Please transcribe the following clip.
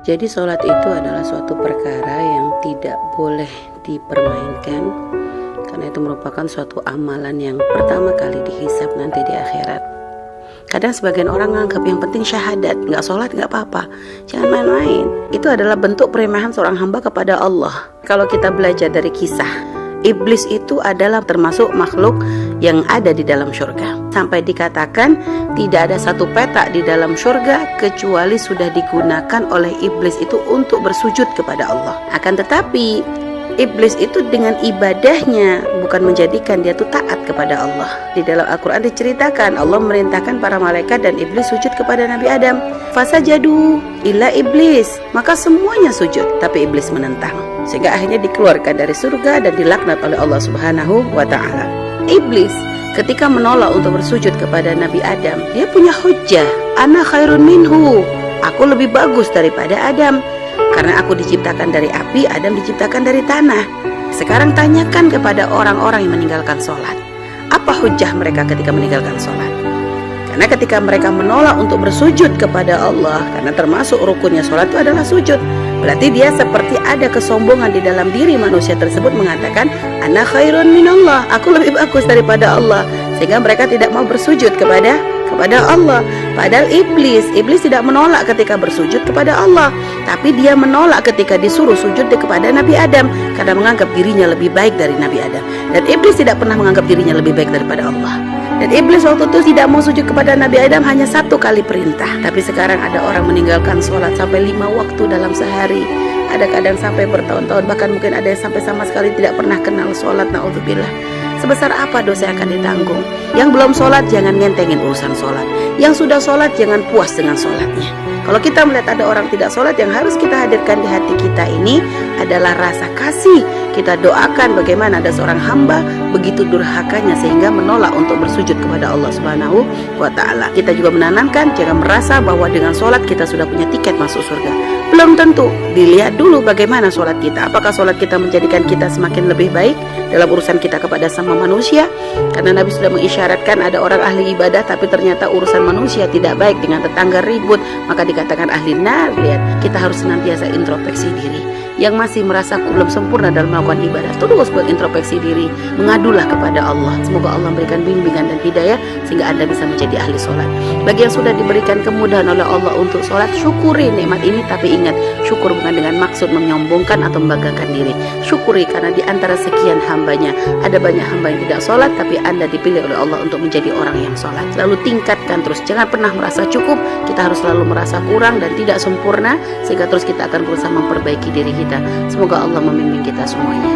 Jadi sholat itu adalah suatu perkara yang tidak boleh dipermainkan, karena itu merupakan suatu amalan yang pertama kali dihisab nanti di akhirat. Kadang sebagian orang menganggap yang penting syahadat, nggak sholat nggak apa-apa, jangan main-main. Itu adalah bentuk perendahan seorang hamba kepada Allah. Kalau kita belajar dari kisah, iblis itu adalah termasuk makhluk yang ada di dalam surga. Sampai dikatakan tidak ada satu petak di dalam surga kecuali sudah digunakan oleh iblis itu untuk bersujud kepada Allah. Akan tetapi iblis itu dengan ibadahnya bukan menjadikan dia tuh taat kepada Allah. Di dalam Al-Quran diceritakan Allah merintahkan para malaikat dan iblis sujud kepada Nabi Adam. Fasajadu illa iblis, maka semuanya sujud, tapi iblis menentang, sehingga akhirnya dikeluarkan dari surga dan dilaknat oleh Allah Subhanahu wa ta'ala. Iblis ketika menolak untuk bersujud kepada Nabi Adam, dia punya hujjah, ana khairun minhu, aku lebih bagus daripada Adam, karena aku diciptakan dari api, Adam diciptakan dari tanah. Sekarang tanyakan kepada orang-orang yang meninggalkan sholat, apa hujjah mereka ketika meninggalkan sholat? Karena ketika mereka menolak untuk bersujud kepada Allah, karena termasuk rukunnya sholat itu adalah sujud, berarti dia seperti ada kesombongan di dalam diri manusia tersebut mengatakan ana khairun minallah, aku lebih bagus daripada Allah, sehingga mereka tidak mau bersujud kepada Allah. Padahal iblis tidak menolak ketika bersujud kepada Allah, tapi dia menolak ketika disuruh sujud kepada Nabi Adam karena menganggap dirinya lebih baik dari Nabi Adam. Dan iblis tidak pernah menganggap dirinya lebih baik daripada Allah. Dan iblis waktu itu tidak mau sujud kepada Nabi Adam hanya 1 kali perintah. Tapi sekarang ada orang meninggalkan sholat sampai 5 waktu dalam sehari, ada kadang sampai bertahun-tahun, bahkan mungkin ada yang sampai sama sekali tidak pernah kenal sholat. Na'udzubillah. Sebesar apa dosa yang akan ditanggung? Yang belum sholat jangan ngentengin urusan sholat, yang sudah sholat jangan puas dengan sholatnya. Kalau kita melihat ada orang tidak sholat, yang harus kita hadirkan di hati kita ini adalah rasa kasih. Kita doakan bagaimana ada seorang hamba begitu durhakanya sehingga menolak untuk bersujud kepada Allah Subhanahu wa ta'ala. Kita juga menanamkan jangan merasa bahwa dengan sholat kita sudah punya tiket masuk surga. Belum tentu. Dilihat dulu bagaimana sholat kita. Apakah sholat kita menjadikan kita semakin lebih baik dalam urusan kita kepada sama manusia? Karena Nabi sudah mengisyaratkan ada orang ahli ibadah tapi ternyata urusan manusia tidak baik, dengan tetangga ribut, maka dikatakan ahli nar. Lihat, kita harus senantiasa introspeksi diri. Yang masih merasa belum sempurna dalam melakukan ibadah, terus buat introspeksi diri, mengadulah kepada Allah. Semoga Allah memberikan bimbingan dan hidayah sehingga Anda bisa menjadi ahli sholat. Bagi yang sudah diberikan kemudahan oleh Allah untuk sholat, syukuri nikmat ini, tapi ingat, syukur bukan dengan maksud menyombongkan atau membanggakan diri. Syukuri karena di antara sekian hambanya ada banyak hamba yang tidak sholat, tapi Anda dipilih oleh Allah untuk menjadi orang yang sholat. Lalu tingkatkan terus, jangan pernah merasa cukup. Kita harus selalu merasa kurang dan tidak sempurna, sehingga terus kita akan berusaha memperbaiki diri kita. Semoga Allah membimbing kita semuanya.